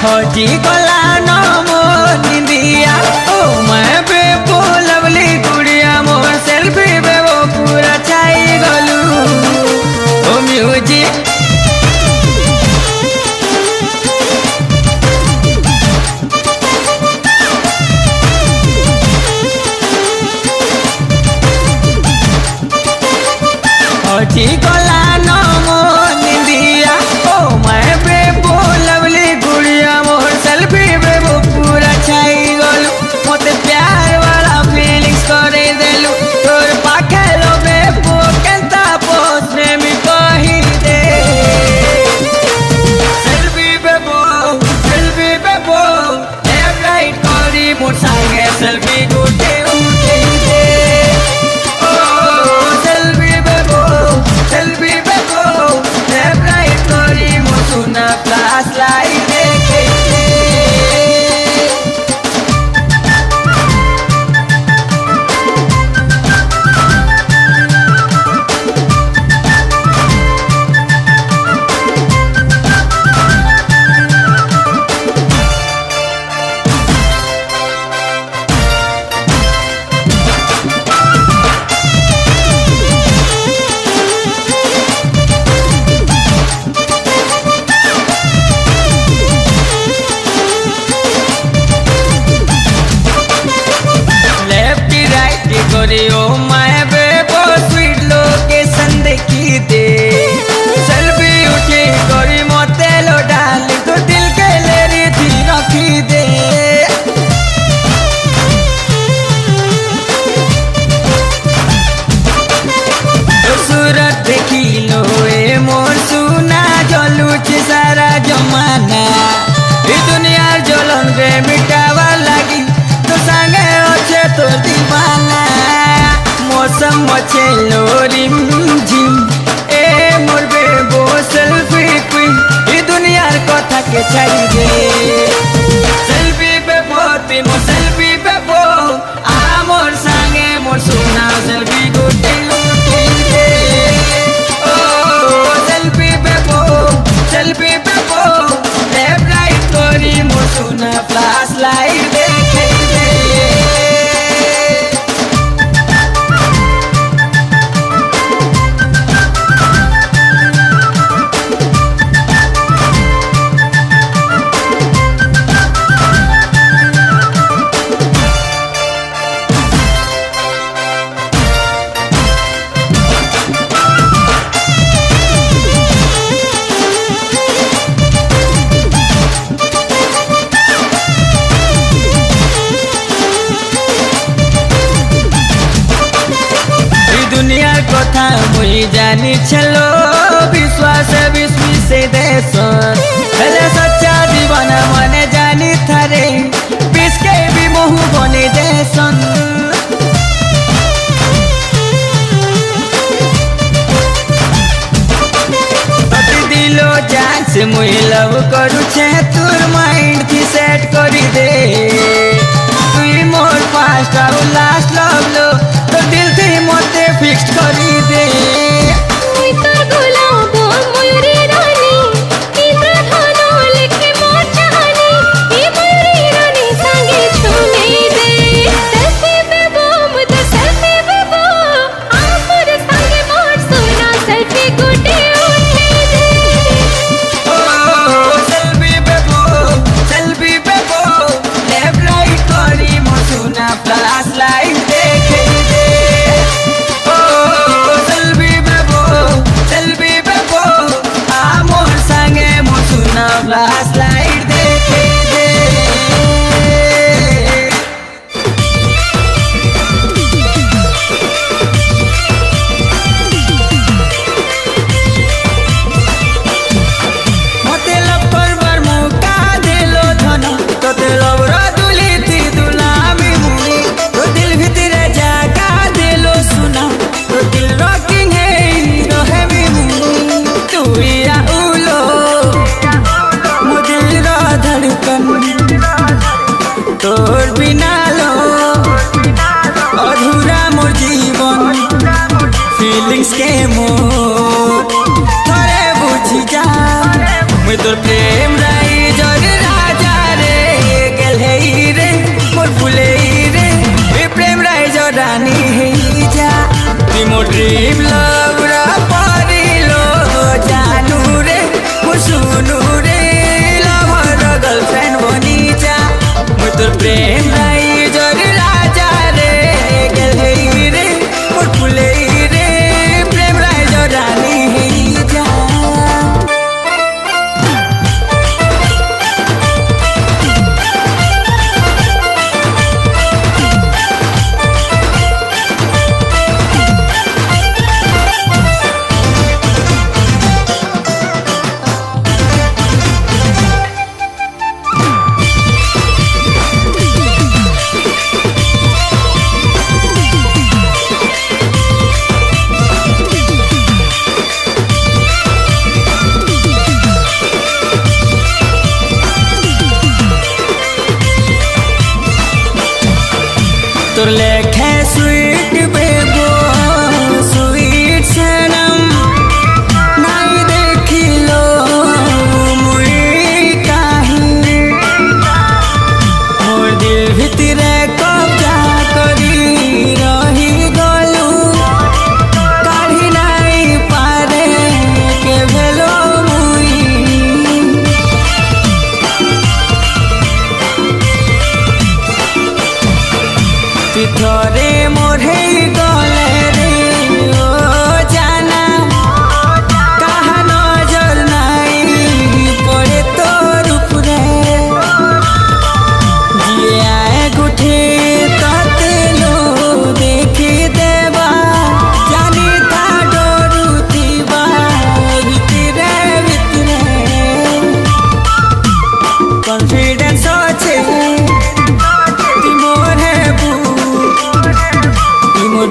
हजी गला नमो निंदिया ओ मैं बेबो लवली गुड़िया मोर सेल्फी बेबो पूरा छाई गलू ओ म्यूजिक हजी गला नमो निंदिया ओ मैं बेबो लवली गुड़िया मोर सेल्फी बेबो पूरा छाई गलू मते प्यार वाला फीलिंग्स करे देलू तोर पाखे लो बेबो केंता पोस्ट में मी कही दे सेल्फी बेबो लेफ्ट राइट करी मोर संगे सेल्फी गुटे उठे दे ओ सेल्फी बेबो लेफ्ट राइट करी मोर सुना फ्लैश लाइट देखे दे ओ माय बेबो स्वीट लोकेशन देखी दे सेल्फी उठी करी मते लो डाली तो दिल के लेरी थी रखी दे सूरत देखी लो ए मोर सुना जलुच सारा जमाना ई दुनियार जलन रे मिटावा लगी तो संगे अच्छे तो दीवाना मौसम मचे लोरिम झिम ए मोर बेबो सेल्फी क्वीन ई दुनियार कथा के छाई दे सेल्फी बेबो तीनो सेल्फी बेबो आ मोर संगे मोर सुना सेल्फी गुटे उठे दे ओ सेल्फी बेबो लेफ्ट राइट करी मोर सुना फ्लैश लाइट देखे दे दुनियार कथा मुई जानी छलो विश्वास विश्वी से देसन हेले सच्चा दीवाना मने जानी थारे विष के भी मोह बने देसन दिलो जान से मुई लव करू छे तोर माइंड थी सेट करी दे तुई मोर फास्ट आउ लास्ट लव लो तो दिल थी मते फिक्स करी दे मुई तोर गुलाबो मयूरी रानी इंद्रधनु लेके मोर चाहनी ई मयूरी रानी संगे झूमे दे सेल्फी बेबो मुझे सेल्फी बेबो आ मोर संगे मोर सोना सेल्फी गुटे उठे दे ओ सेल्फी बेबो लेफ्ट राइट करी मोर सुना फ्लैश लाइट देखे दे ओ सेल्फी बेबो आ मोर संगे मोर सुना फ्लैश लाइट देखे दे मते लव करबार मौका देलो धन तोते लवरा दुली थी दुलामी मुनी तो दिल भितरे जागा देलो सुना तो दिल रॉकिंग है रहे भी मुनी तू या उलो मुझे रा धड़कन तोर बिना लो अधूरा मोर जीवन फीलिंग्स के मोर थोड़े बुझी जा मैं तोर प्रेम राई जग राज ड्रीम लव रा परिलो जानू रे सुनु रे लभर गर्लफ्रेंड बनी जा म तोर प्रेम लाई जर राजा रे गेलै रे मोर फुलै रे प्रेम राय जरानी हेई जा तोर लेखे स्वीट बेबो स्वीट सनम नाई देखिलो मुई काहे मोर दिल भितरे कब्जा करी रही गलू काढ़ी नाई पारे के भेलो मुई थोरे मोरे गले रे ओ जाना कहा नजर नहीं पड़े तोर उपरे जिया गुठे ततलो देखी देवा जानी था डरू थीबा भितरे भितरे कॉन्फिडेंस अच्छे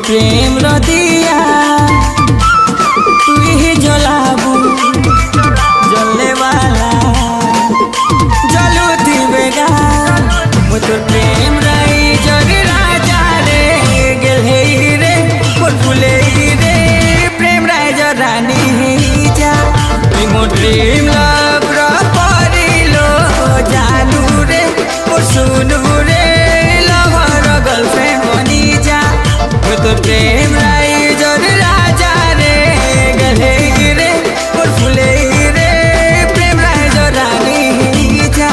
प्रेम रदिया तू ही जलाबू जलने वाला जलू थी बेगा तोर प्रेम रही जग राजा रे गेलै रे मोर फुलै रे प्रेम राय जरानी हेई जा मोर ड्रीम लव रा परिलो जानू रे मोर सुनु रे लभर गर्लफ्रेंड बनी जा तोर प्रेम राय जर राजा रे गेलै रे मोर फुलै रे प्रेम राय जरानी हेई जा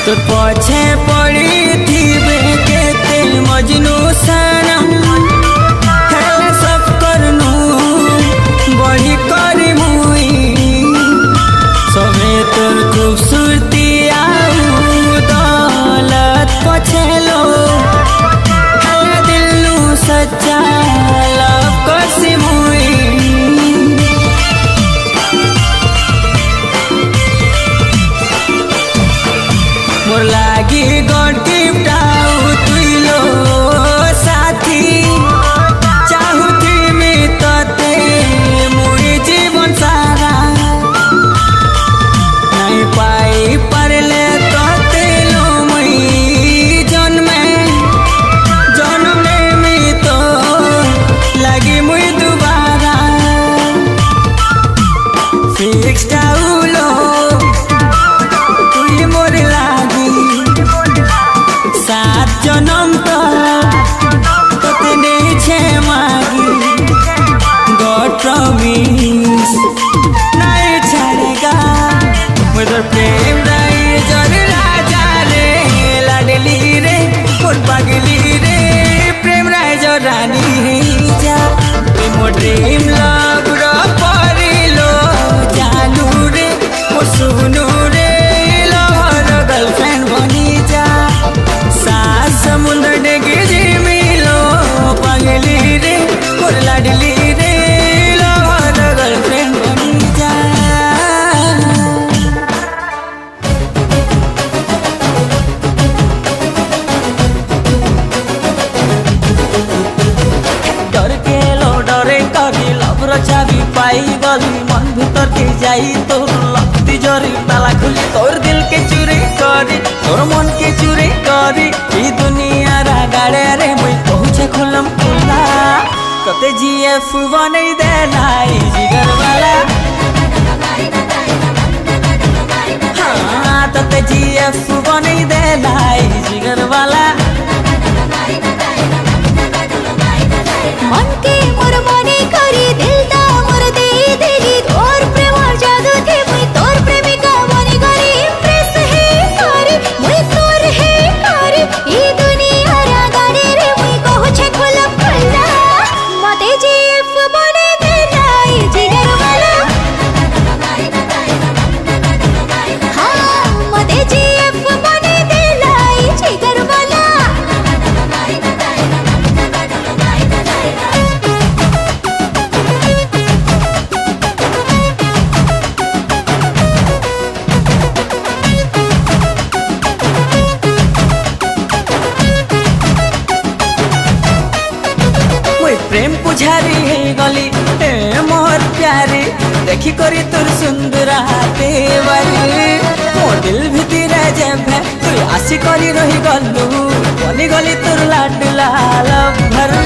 तो पछे पड़ी थी बेके तेल मजनू सनम हेल सब करनू बड़ी करी मुई सबे तोर खूबसूरती आऊ दौलत पछेलो हेल दिलू सच्चा लव करसी मुई मोर लागी घर चाबी पाई गली मन भीतर के जाई तोर लत्ती जरी ताला खुली तोर दिल के चुरी करी तोर मन के चुरी करी ई दुनिया रा गाड़े रे मुई कहूछे खुलम खुला कते जीएफ बनै देलाई जिगर वाला हाँ तते जीएफ बनै देलाई जिगर वाला मन के मोर मने करी दिल दा मोर दे देली तोर प्रेमर जादू थे मुई तोर प्रेमिका बनी गरी इम्प्रेस है करी मुई तोर है करी ई दुनिया रा गाड़ी रे मुई कहूछे खुला खुला मते जीएफ बने देलाई जिगर वाला हाँ मते जीएफ बने देलाई जिगर वाला प्रेम पुझारी है गली ए मोर प्यारी देखी करी तोर सुंदर हाथे बारी मो दिल भितर जेभे तू आसी करी रही गलु बनी गली तोर लाडला भर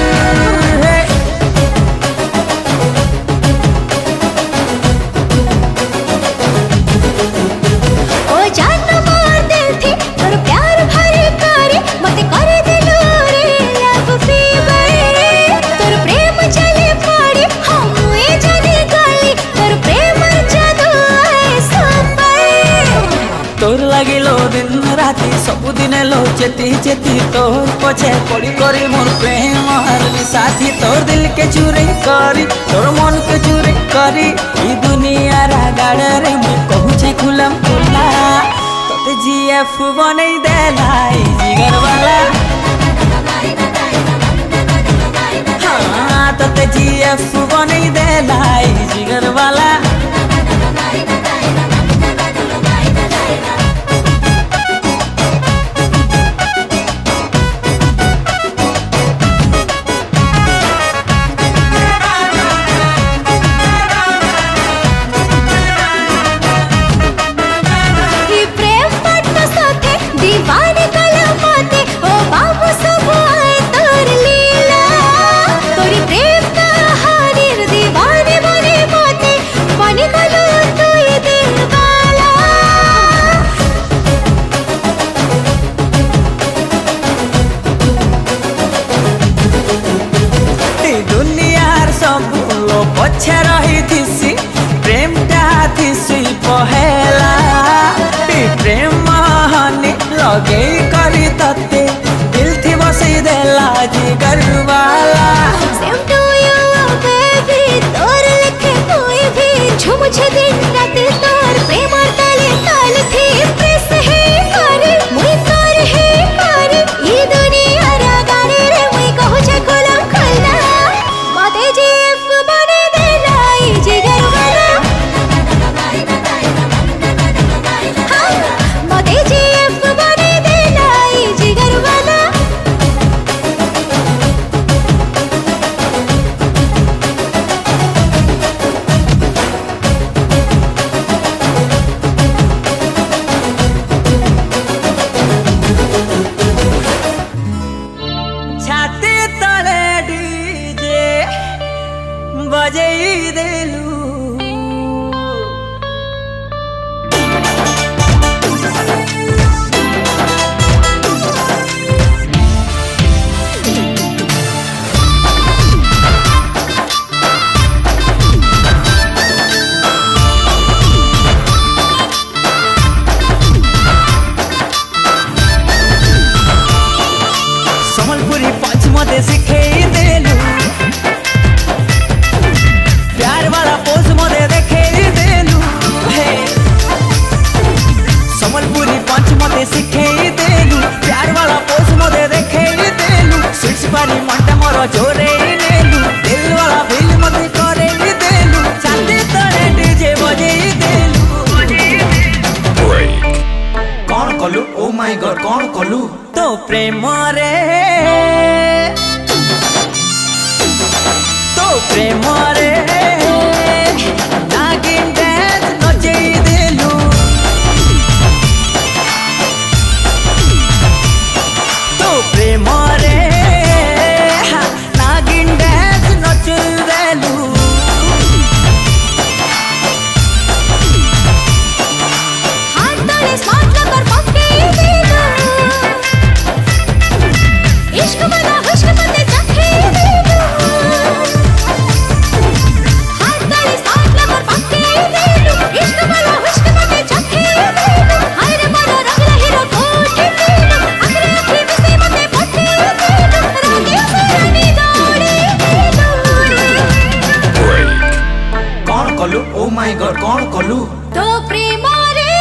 ओ जान मोर दिल थी तोर प्यार भरे करे मते करे दिलो रे लव फीवर तोर प्रेम चले पड़ी हम ए जाने गली तोर प्रेम जादू ऐसा पर तोर लागिलो दिन राति सबुदिन लो चेती चेती तोर पछे पड़ी करी मोर प्रेम हरली साथी तोर दिल के चुरी करी तोर मन के चुरी करी ई दुनिया रा गाड़े रे मुई कहूछे खुलम खुला तते जीएफ बनै देलाई जिगर वाला हाँ तते जीएफ बनै देलाई जिगर वाला दीवाने कला माते ओ बाबू सब आए तोर लीला तोरी प्रेम कहानी दीवाने बने माते बने गलो तू ये दिल वाला दुनियार सब लो पछे रही थिसी प्रेम टा थिसी पहेला प्रेम महानी लगे करी तते दिल थी बसई देला जिगर वाला सेम टू यू बेबी तोर लिखे कोई भी झूम छे दिन रात तोर प्रेम ताले ताल थी प्रेस है करे मुई तोर है करे ई दुनिया रा गाड़ी रे मुई कहूछे खुला खुला मते जीएफ बने देलाई जिगर वाला हाँ मते जीएफ बने देलाई जिगर वाला छाती तले डीजे बजई देलू संबलपुरी पंच मते सिखे देलू प्यार वाला पोज मते देखे देलू हे संबलपुरी पंच मते सिखे देलू प्यार वाला पोज मते देखे देलू स्विच पानी मंटा मोर जोरे नेलू दिल वाला बिल मते करे देलू छाती तले डीजे बजई देलू कौन कलु ओ माय गॉड कौन कलु तो प्रेम रे तो प्रेम रे कलु ओ माय गॉड कौन कलु तो प्रेम रे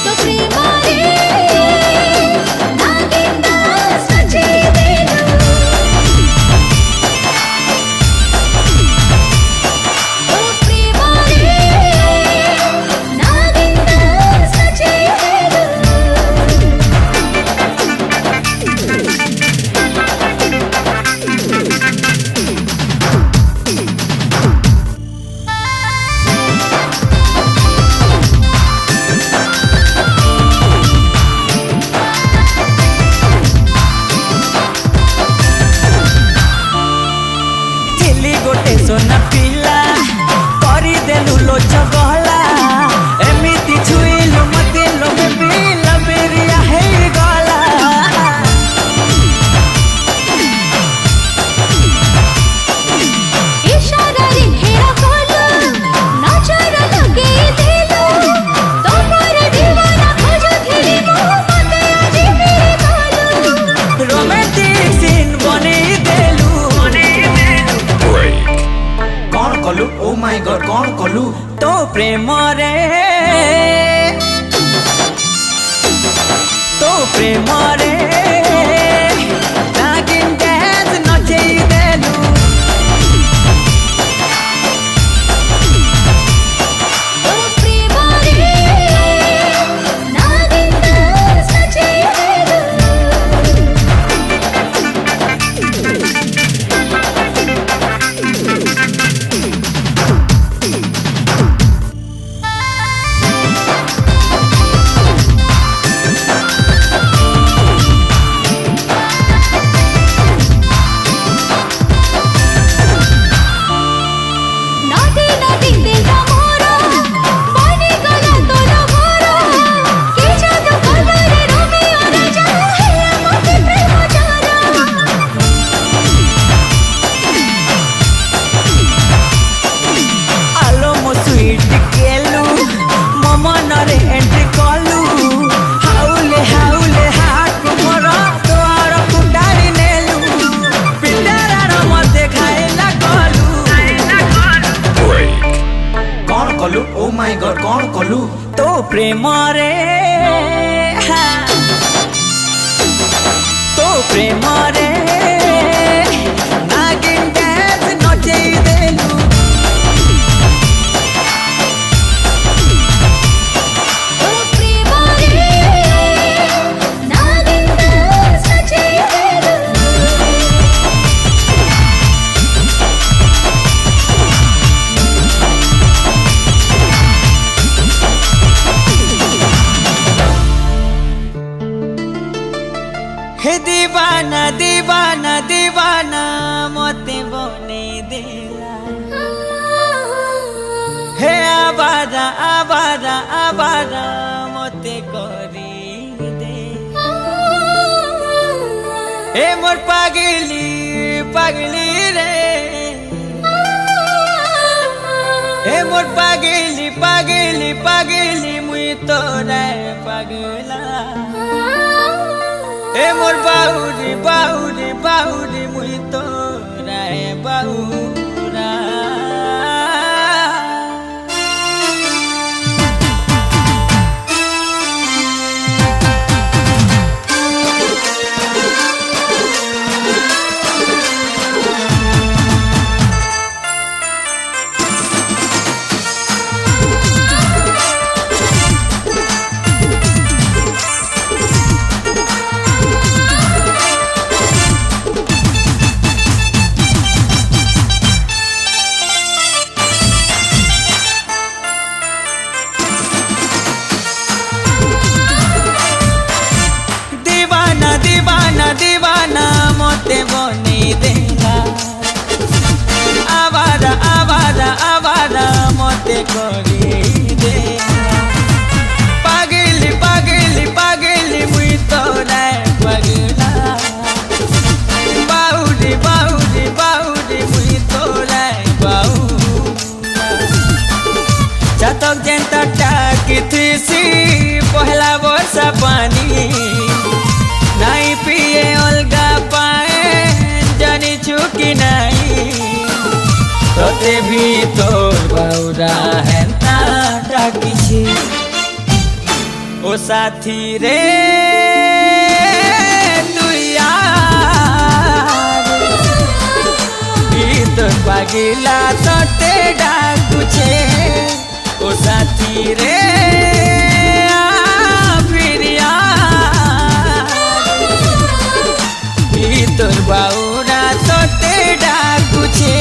तो प्रेम रे नागिन दास बजे देलू तो प्रेम रे नागिन दास बजे देलू गोटे सोना पिला करी देलु लोच गहला एमिति छुइलु मते लोमे पिला बेरिया हे गला इशारा रे घेरा कोलू नजर लगे देलू तोमर दीवाना खोज थेली मते आजी मेरे कोलू रोमांटिक सीन बने देलु कौन कलु ओ माय गॉड कौन कलु तो प्रेम रे तो प्रेम रे नागिन डांस नचेई देलु तो प्रेम रे नागिन दास बजे देलू नदी नदी तेरा मोरा बनी गला तोला मोरा के जादू कलरे रोमियो राजा है मोते प्रेम जारा आलो मो स्वीट केलु ममन रे एंट्री कलु हाउले हाउले हाथ मोर तोर कुटारी नेलु पिटारा मते खाइला कलु कौन कलु ओ माय गॉड कौन कलु तो प्रेम रे तो प्रेम रे नागिन डांस नचेई देलु तो प्रेम रे नागिन दास बजे देलू हे दीवाना दीवाना दीवाना मोते बने देला हे आवारा आवारा आवारा मोते करी दे हे मोर पागली पागली रे हे मोर पागली पागली पागली मुई तोरा पागला हे मोर बाहुरी बाहुरी बाहुरी मुई तोरा बाहुरा कि नहीं तोते भी तोर बाउरा हेन्ता डाकिछे ओ साथी रे तोर पागिला तोते डाकुछे ओ साथी रे तोर बाउरा तोते डाकुछे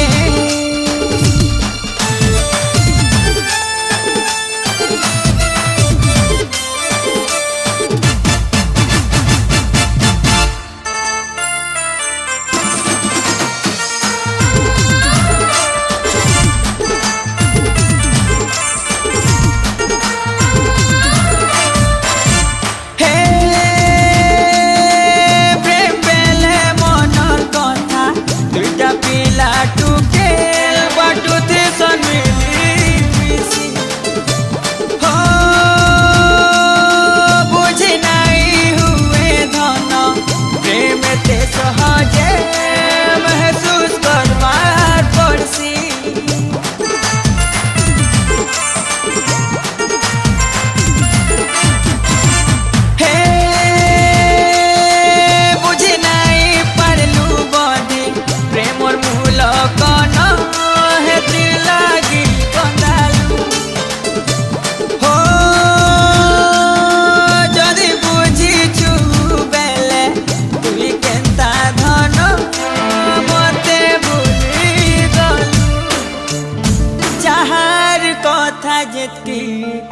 जेतकी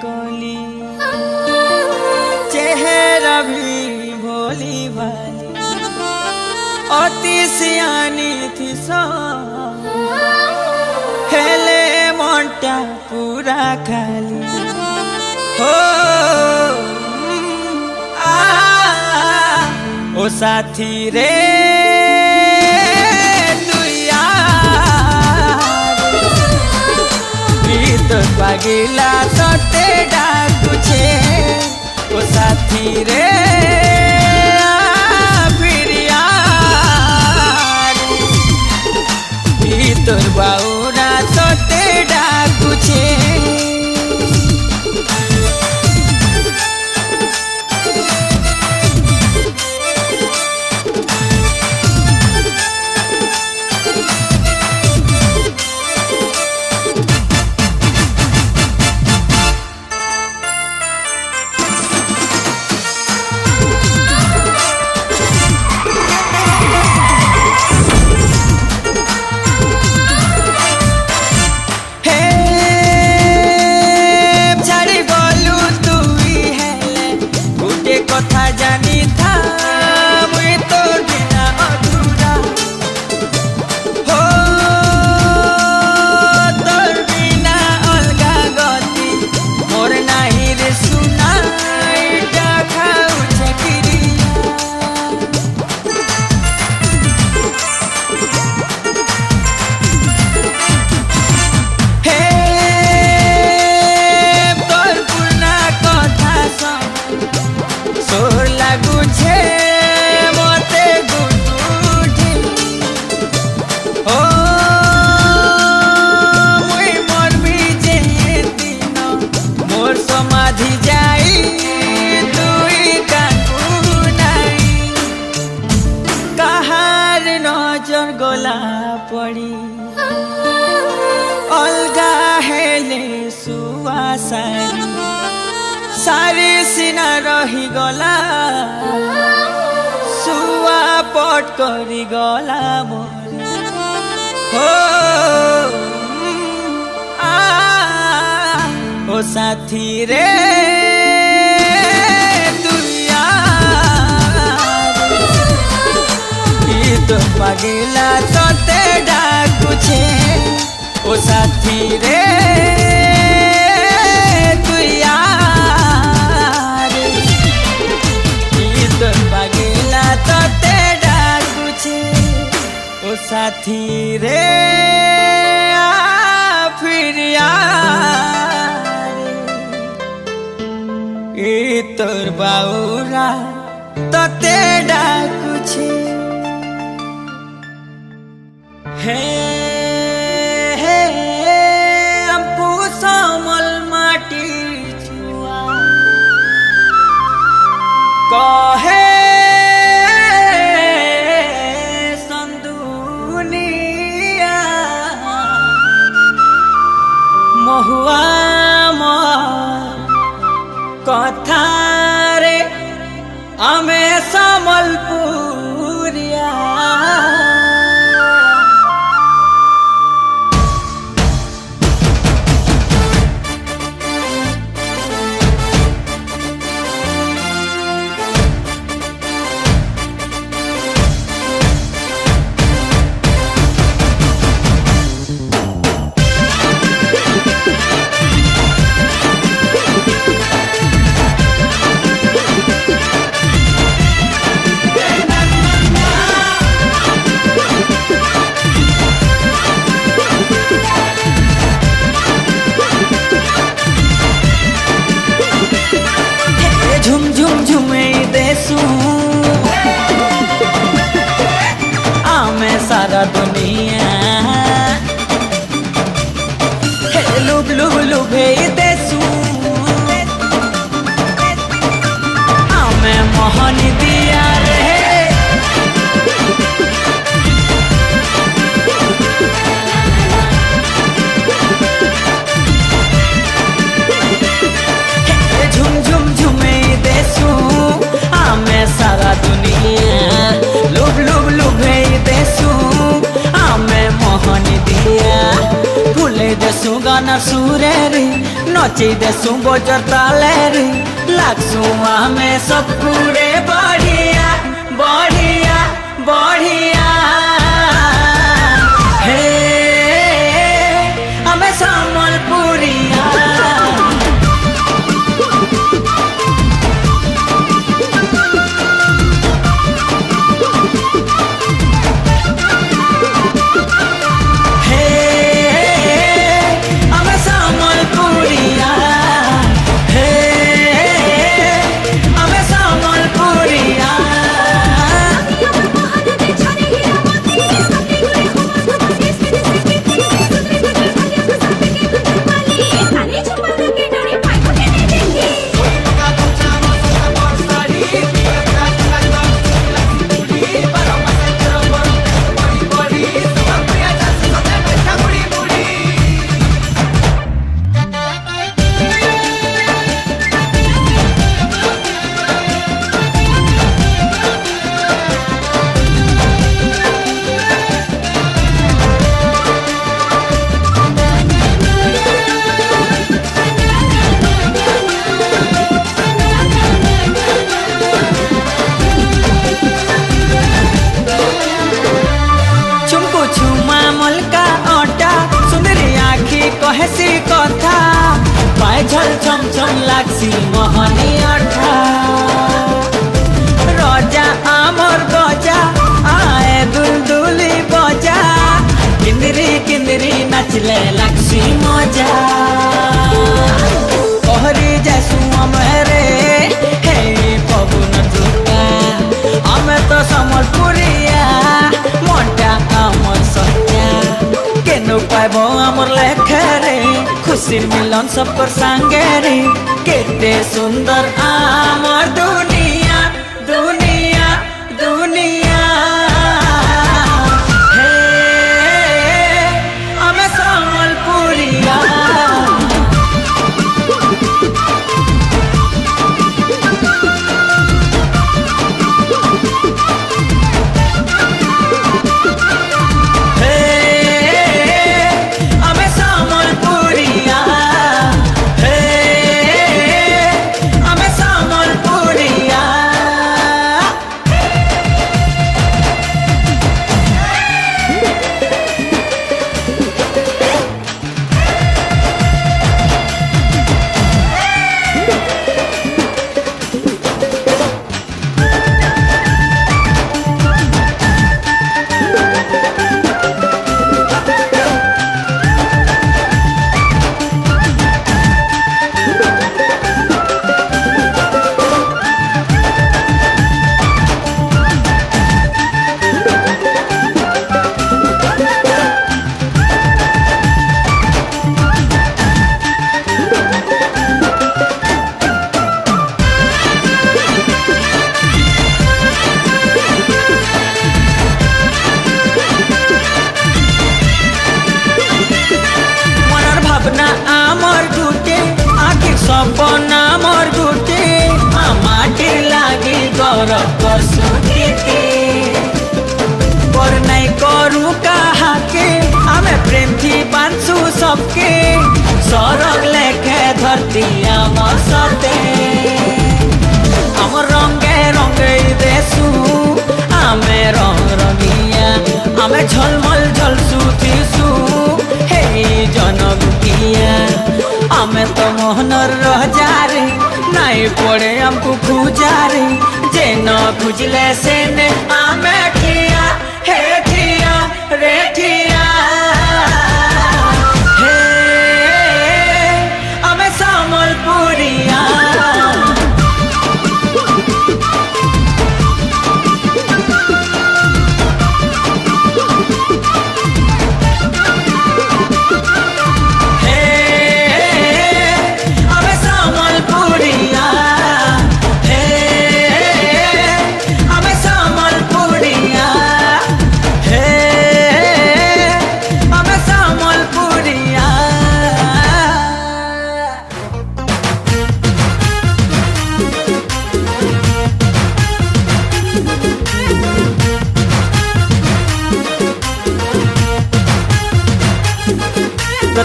कोली चेहरा भी भोली भाली अति सियानी थी सो हेले मोटा पूरा खाली हो ओ साथी रे तोर पागिला तोते डाकुछे ओ साथी रे तोर बाउरा तोते डाकुछे कथा जानी था मुई तोर बिना अधूरा हो तोर बिना अलगा गति मोर नाही रे सुना इटा खाउछे किरिया हे तोर पुरना कथा तोर लागुछे मोते गुटुठी ओ मुई मोर बीजे दिन मोर समाधि जाई दुई काकू नाई कहार नजर गोला पड़ी अलगा हेले सुवासारी सारी सीना रही गला सुआ पट करी गला मोर हो ओ साथी रे दुनिया तो पागिला तोते डाकुछे ओ साथी रे साथी रे फिर ए तोर बाउरा तते डाकुछे। हे हे हमको सामल माटी छुआ कहे संदुनिया महुआ कथा रे आमे समलपुरिया झुम झुम झुमे देसू आमे सारा दुनिया हे लुब लुब लुभे देसू आमे मोहन दिया रे झुम झुम झुमे देसू आमे सारा दुनिया लुब लुब लुभे देसू आमे मोहन दिया फूले देसू गाना सुरे रे नचे देसू बजर ताले रे लागसू आमे सब पूरे बढ़िया बढ़िया बढ़िया हे आमे समलपुरिया कहेसी कथा पाइझल छम छम लागसी मोहनी अठा रजा आमर बजा आए दुलदुली बजा किंदरी किंदरी नाचले लागसी मजा कहरी जैसू अमरे हे पवन दुर्गा हमें तो समलपुरिया मोटा आमर सत्या केनु पाइबो आमर लेखे रे खुशी मिलन सब पर संगे रे केते सुंदर आमर दुनिया दुनिया दुनिया हे हमें समलपुरिया I'm a झलमल झलसू थिसू हे जनम किया आमे तो मोहनर रह जा रे नहीं पड़े हमको खुजारे जे न खुजले से ने आमे ठिया हे ठिया रे ठिया हे आमे समलपुरिया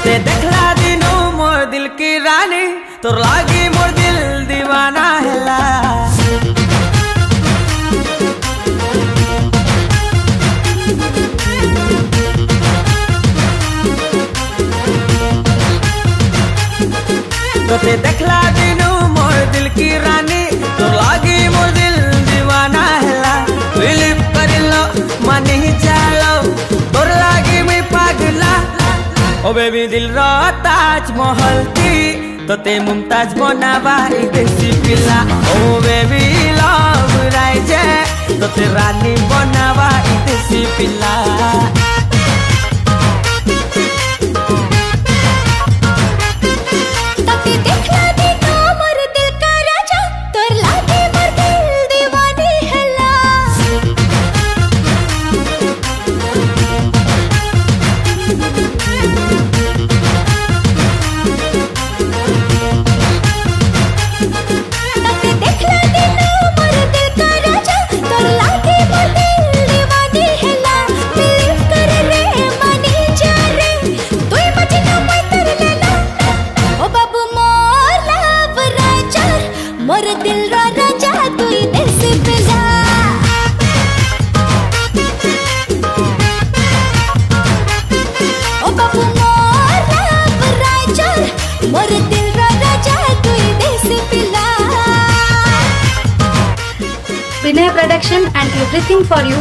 ते देखला दिनो मोर दिल की रानी तोर लागी मोर दिल दीवाना हैला ते देखला दिनो मोर दिल की रानी तोर लागी मोर दिल दीवाना हैला फिलिप कर लो मन ही चलो तोर लागी मैं पागला ओ बेबी दिल रो ताजमहल थी तो ते मुमताज बनावा देसी पिला ओ बेबी लव राइजे तो ते रानी बनावा देसी पिला Vinay production and everything for you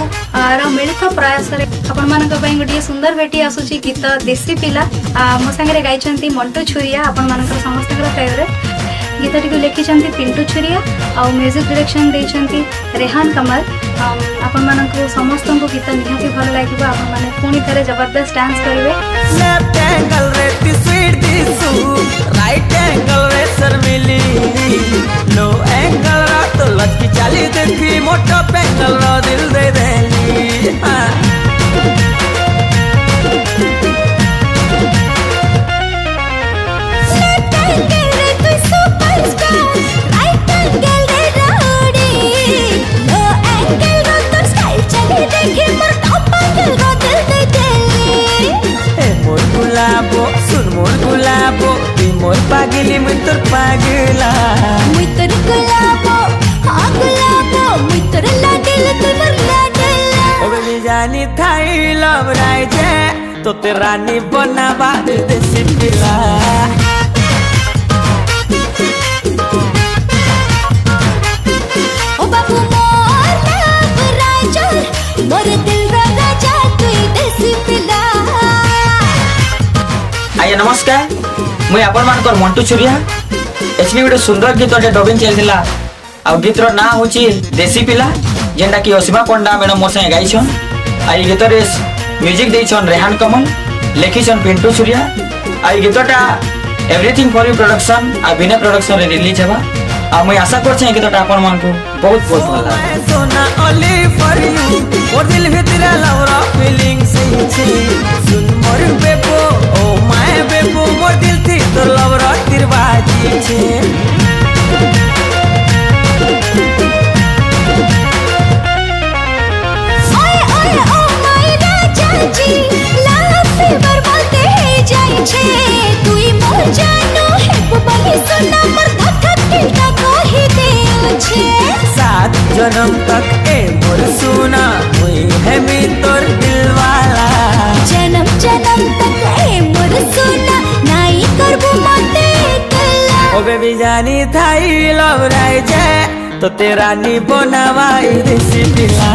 मिलित प्रयास आपण मान गोटे सुंदर भेटी आसूची गीत देसी पिला मो सांगे गाई मंटू छुरिया आपण मान समस्त फेवरेट गीतटी को लिखिं पिंटू छुरिया और म्यूजिक डायरेक्शन देइछंती रेहान कमल आपण मान समस्त को गीत निहाती भल लगे आपण माने पुणी थे जबरदस्त डांस करेंगे लेफ्ट एंगल रे ती स्वीट दिसू राइट एंगल रे शर्मिली लो एंगल रा तो लटकी चाली देखी मोटो पेंगल रा दिल दे देली सुन मोर गुलाबो मोर पागली मुई तोर पागला मुई तोर गुलाबो हाँ गुलाबो मुई तोर लाडल तोर लाडला ओ बेबी जानी थाई लव राइजे तो ते रानी बनावा देसी पिला ओ बाबू मोर लव राइजे मोर दिल रा राजा तू देसी पिला आइए नमस्कार मुई आपण मानकर मंटू छुरिया एचनी गोटे सुंदर गीत डबिंग चलता आ गीत ना हूँ देसी पिला जेनटा कि असीमा पंडा मैडम मोर संगे गाइछन आई गीत म्यूजिक देछन रेहान कमल लिखिछन पिंटू छुरिया आई गीतटा एवरीथिंग फॉर यू प्रोडक्शन आ विनय प्रोडक्शन रे रिलीज हेबा आ मुई आशा करछे गीतटा आपण मानकू बहुत बहुत भल लागे सोना ओनली फॉर यू मोर दिल भितरा लवरा फीलिंग सही छे सुन मोर बेबो ओ माय बेबो मोर दिल थी तोर लवरा तिरबाजी छे सात जन्म तक ए मोर सुना हुई है मी तोर दिल वाला जन्म तक ए मोर सोना नाई करबो मते कला ओ बेबी जानी थाई लव राय जे तो तेरा नी बनावाई देसी पिला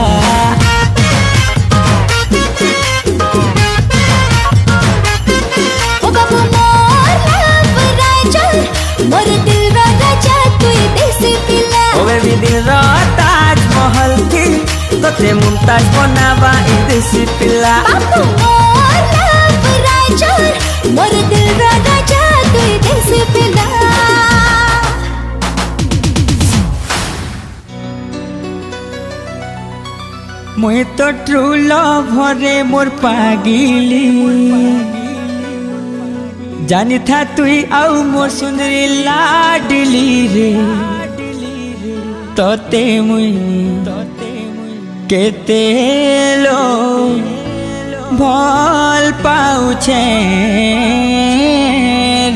ओ बाबू मोर लव राजा मोर दिल रा राजा तू देसी पिला ओ बेबी दिल रा ताजमहल थी तो ते मुमताज बनावाई देसी पिला बाबू मोर लव राजा मोर दिल रा राजा तू देसी पिला मुई तो ट्रू लवरे मोर पागिली जानी था तुई आउ मोर सुंदरी लाडली रे तोते मुई केते लो भल पाउछे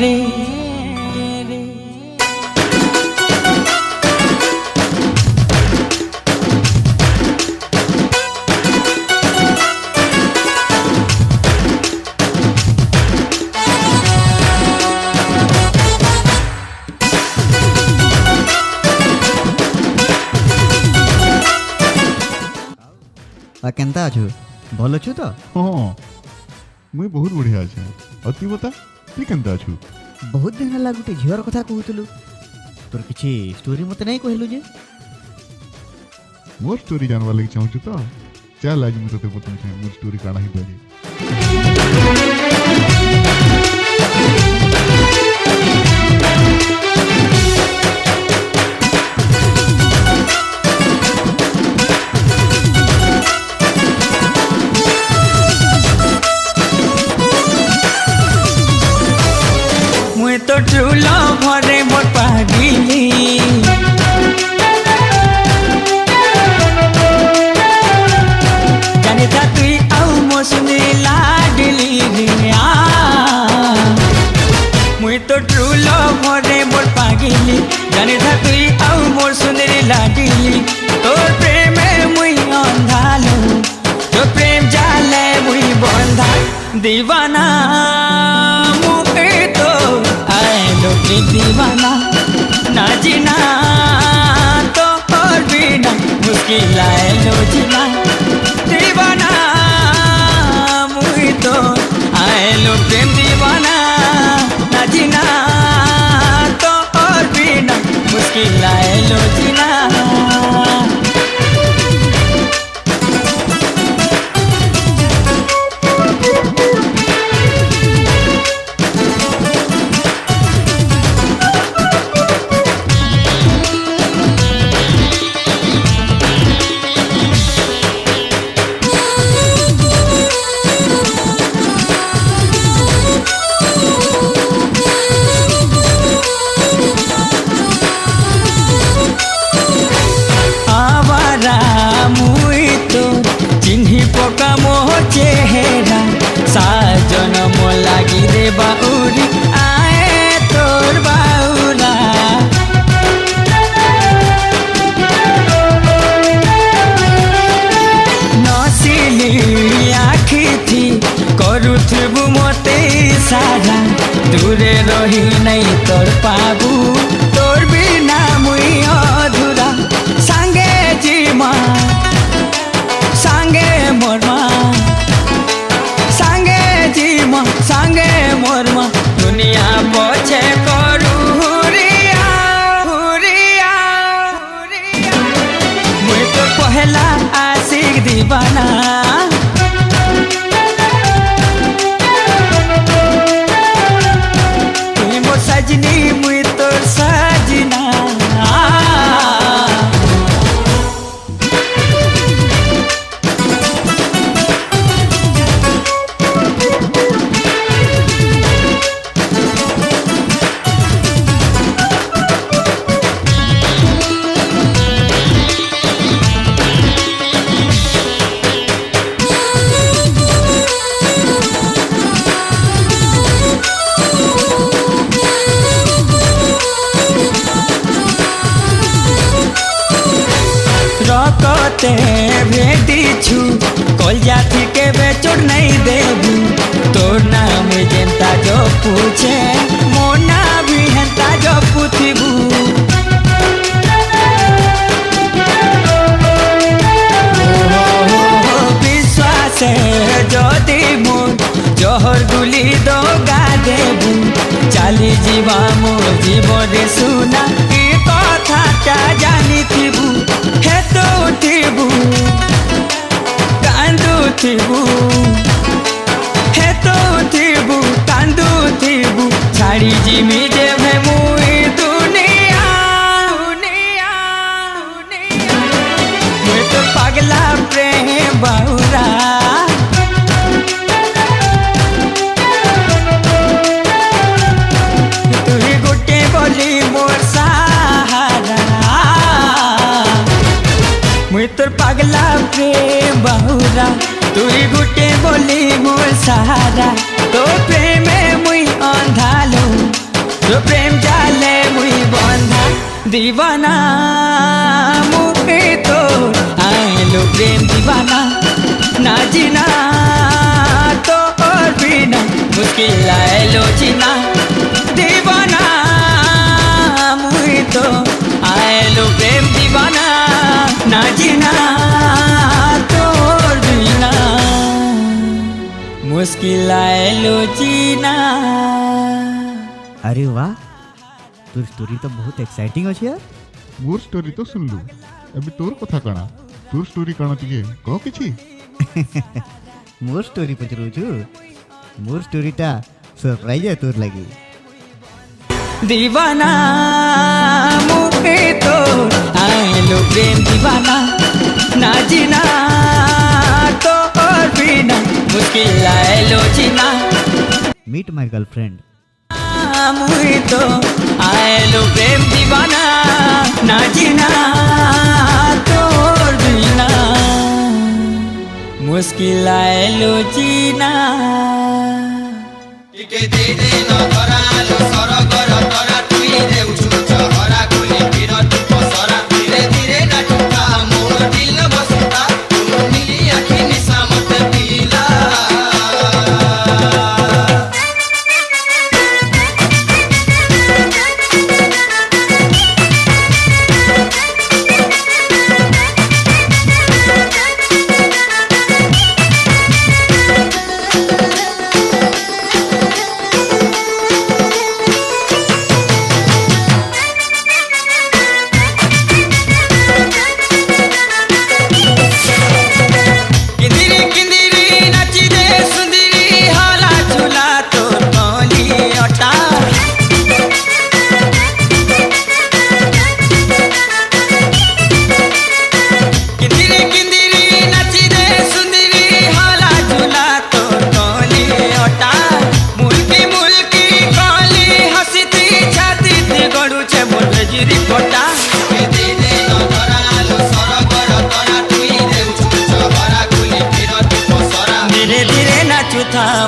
रे केनता अछु भल अछु तो हाँ मुई बहुत बढ़िया अच्छे अति बता तु केनता अछु बहुत दिन हला गुटे झियर कथा कहूतलु तोर किछि स्टोरी मते नहीं कहलु जे मोर स्टोरी जानवा लगी चाहूछु तो चल आज मुझे तोते बताऊं छे मोर स्टोरी काना ही बजे तो ट्रू लवरे मोर पागिली जानी था तुई आउ मोर सुंदरी लाडली रे मुई तो ट्रू लवरे मोर पागिली जानी था तुई आउ मोर सुंदरी लाडली तोर प्रेम मुई अंधालो तो प्रेम जाले मुई बंधा दीवाना मुके तो लोके दीवाना ना जीना तो और बिना मुश्किल है लो जीना दीवाना मुई तो आए लो प्रेम दीवाना ना जीना तो और बिना मुश्किल है लो जीना चेहरा साजन मो लागी रे बाउरी आए तोर बाउला नसिली आखी थी करुथबु मते सारा दूरे रही नहीं तोर पाबू तोर बिना मुई अधूरा सांगे जीमा सांगे मोरमा सांगे मोरमा दुनिया पछे करू हुरिया हुरिया मुई तो पहला आशिक दीवाना तुई मोर सजनी मुई तोर सजना रकते भेटी छु कल जाती के बेचोड़ नहीं देबू तो ଯିବା ମୋ ଜୀବନରେ ସୁନା ଏ କଥାଟା ଜାଣିଥିବୁ ହେତ ଉଠିବୁ କାନ୍ଦୁଥିବୁ ହେତ ଉଠିବୁ କାନ୍ଦୁଥିବୁ ଛାଡ଼ି ଯିମି ଯେବେ ମୁଁ ଏ ଦୁନିଆ ମୁଁ ତ ପାଗଲା ପ୍ରେମ ବାଉରା मुई तोर पागला प्रेम बहुरा तुई गुटे बोली मोर सहारा तो प्रेम मुई अंधालो तो प्रेम जाले मुई बंधा दीवाना मुई तो आयलो प्रेम दीवाना ना जीना तो और बिना मुश्किल आयलो जीना दीवाना मुई तो आयलो प्रेम दीवाना ना जीना तोर बिना मुश्किल आयलो जीना। अरे वाह तोर स्टोरी तो बहुत एक्साइटिंग अछि यार। मोर स्टोरी तो सुनलु अभी तोर कथा कणा तोर स्टोरी कणा तिके कह किछि मोर स्टोरी पचरू छु मोर स्टोरीटा सरप्राइज है तोर लगी दीवाना मुझे तो आयलो प्रेम दीवाना ना जीना तो और बिना मुश्किल आयलो जीना मीट माय गर्लफ्रेंड मुझे तो आयलो प्रेम दीवाना ना जीना तो और बिना मुश्किल आयलो जीना टिके दे दे न धरालो सरगर तरा तुई देउछु चहरा खुली बिरत पसरा धीरे धीरे नाटुका मोर दिल बसता नीली आखी निशा मत पीला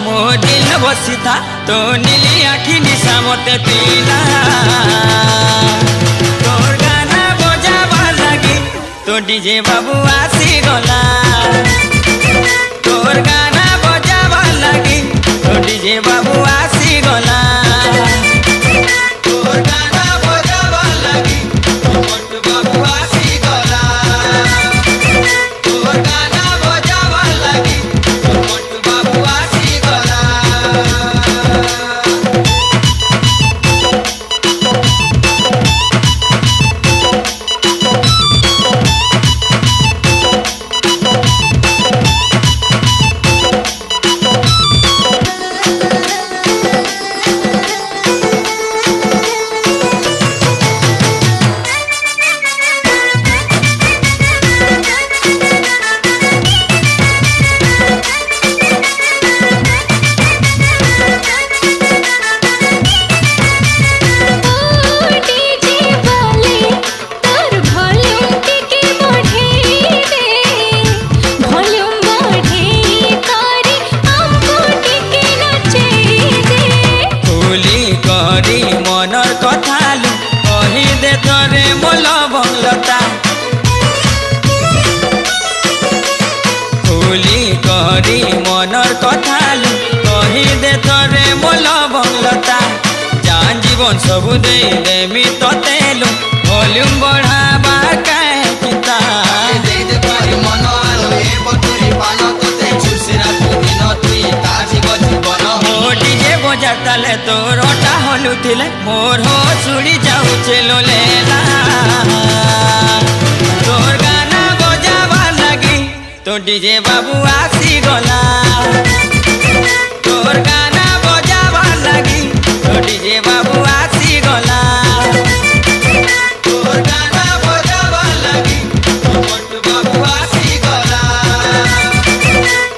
मो दिल बसिता तो नीली आखी निशा मते पीला तोर गाना बजावा लगी तो डीजे बाबू आसी गला तोर गाना बजावा लगी तो डीजे बाबू आसी गला तोर गाना बजावा लगी तो मोटू बाबू आसी गला तोर गाना बजावा लगी तो मोटू बाबू आसी गला करी मनर कथालु कही दे थरे मोल बंगलता जान जीवन सबु दे देमी ततेलु वॉल्यूम बढ़ावा काहे चिंता दे दे पारी मन आलो ए बतुरी पान तते छुसेरा तू दिन तुई ताजी गजी बन हो डीजे बजा ताले तोर ओटा हलु थिले मोर हो छुड़ी जाऊ चलो लेला तोर गाना बजावा लगी तो डीजे बाबू आसी गला तोर गाना बजावा लगी तो डीजे बाबू आसी गला तोर गाना बजावा लगी तो मोटू बाबू आसी गला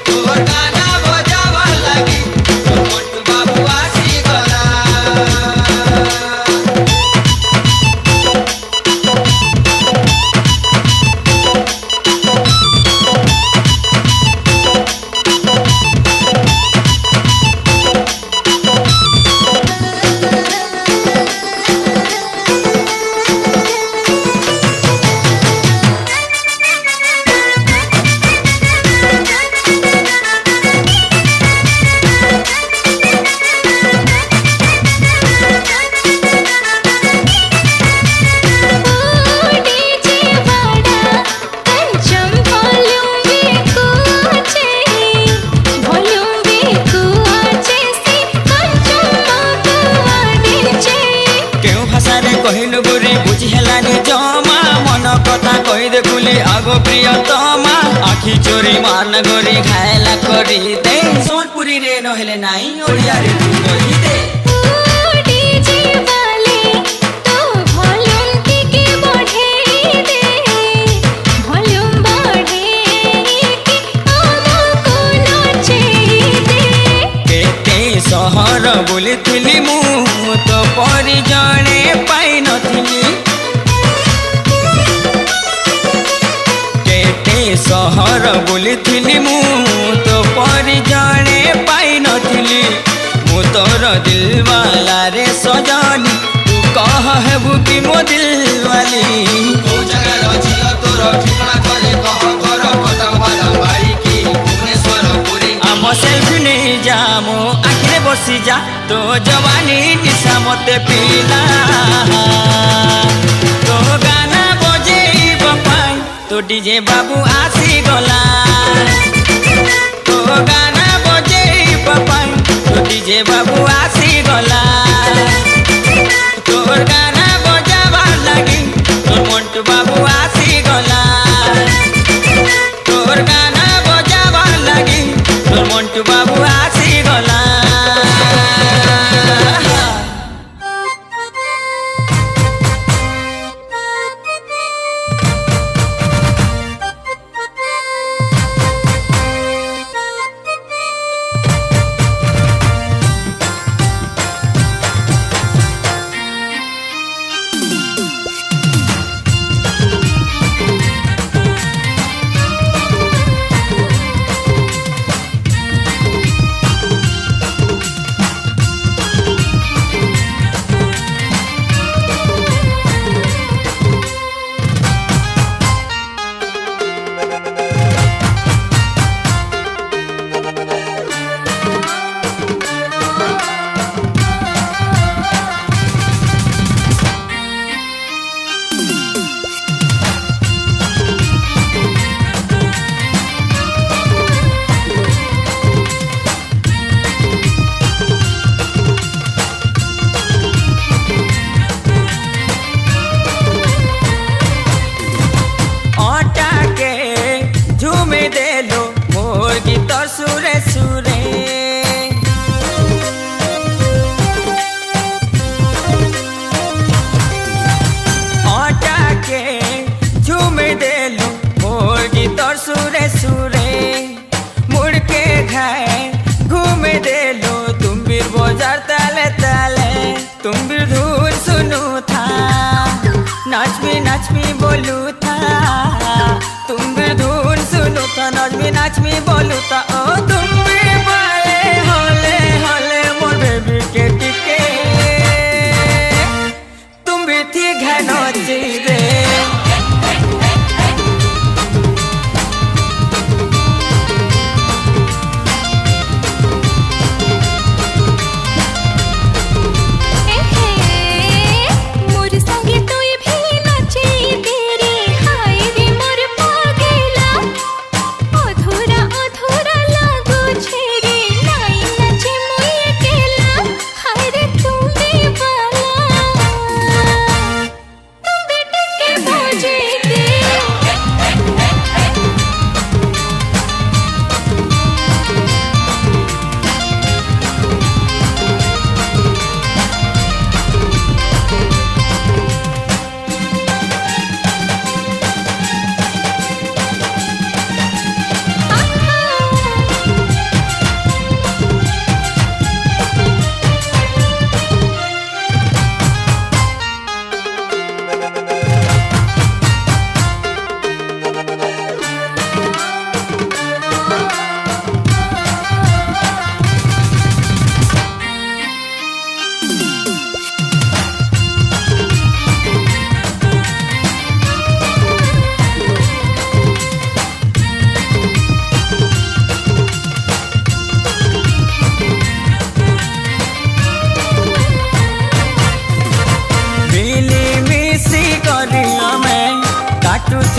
तोर गाना बजावा लगी तो मोटू बाबू आसी गला कहलु बुरी बुझी हेलानी जमा मन कथा कहि देखुली आगो प्रियतमा आखि चोरी मान गोरी घायला करी दे सोनपुरी रे नहेले नाई ओडिया रे तू कहि दे सहर बोलिथिली मु तो परि जणे पाइ नथिली केते सहर बोलिथिली मु तो परि जणे पाइ नथिली मु तोर दिलवाला रे सजनी तू कह हेबु कि मो दिलवाली ओ जगह रजिया तोर ठिकाना करे कह घर पटावाला बाई की भुवनेश्वर पुरी आम सेल्फी नहीं जा मो आखिरे बसी जा तो जवानी निशा मते पीला तो गाना बजेब पाई तो डीजे बाबू आसी गला तो गाना बजेब पाई तो डीजे बाबू आसी गला तोर गाना बजावा लगी तोर मोंटू बाबू आसी गला तोर गाना बजावा लगी तोर मोंटू बाबू आसी गला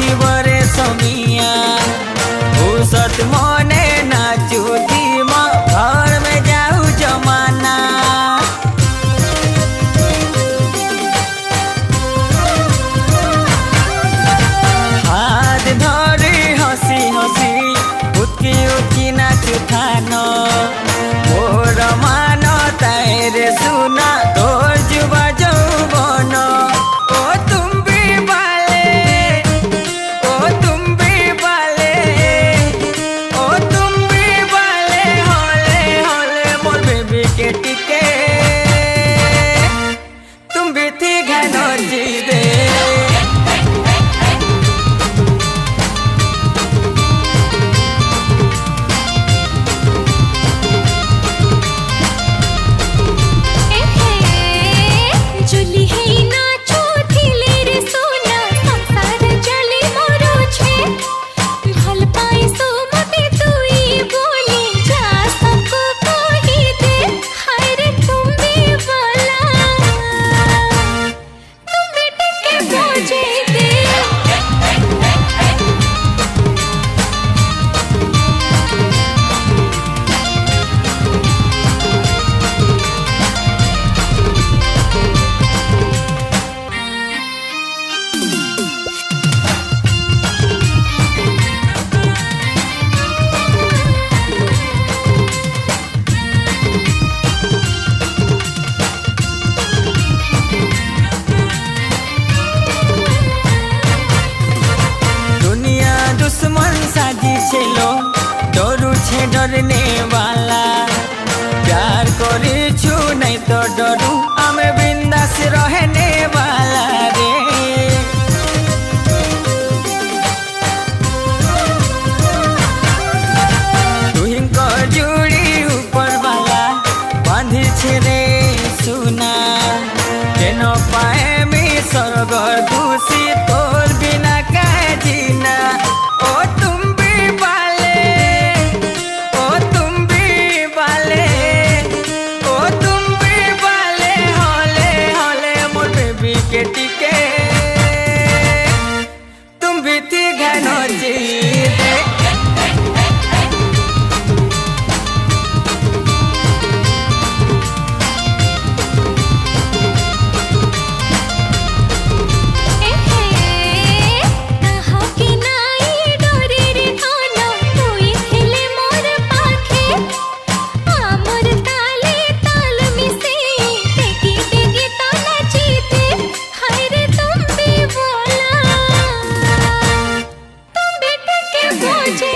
थिबरे समिया फुर्सत मने नाचुती म घर में जाऊ जमाना हाथ धरी हंसी हंसी उतकी उतकी नाचु थानो मोर मान तारे सुना तोर जुबा जौबन ओ तुम भी बाले ओ तुम भी बाले ओ तुम भी बाले होले होले मोर बेबी के टिके तुम भी थी घनो जी दे जुली है नाचो थिले रे सोना संसार जले मोरो छे भल पाई सो मते तुई बोली जा सबको कही दे हाय रे तुम भी वाला तुम बेटे के बोझे दे दुनिया दुश्मन साजी छेलो डरू छे डरने वाला प्यार करी छु नहीं तो डरू हमें बिंदास रहने वाला रे तुहिंको जुड़ी ऊपर वाला बांधी छे रे सुना केन पाए मी स्वर्गर खुशी तोर बिना काहे जीना ओ तुम भी बाले ओ तुम भी बाले ओ तुम भी बाले होले होले मोर बेबी के टिके तुम भी थी घनो जी दे कहा कि नाई डोरे रे खाना तुई थिले मोर पाखे आमर ताले ताल मिसे तेगी तेगी तो नाचीते हाय रे तुम भी बोला तुम बेटे के बोझे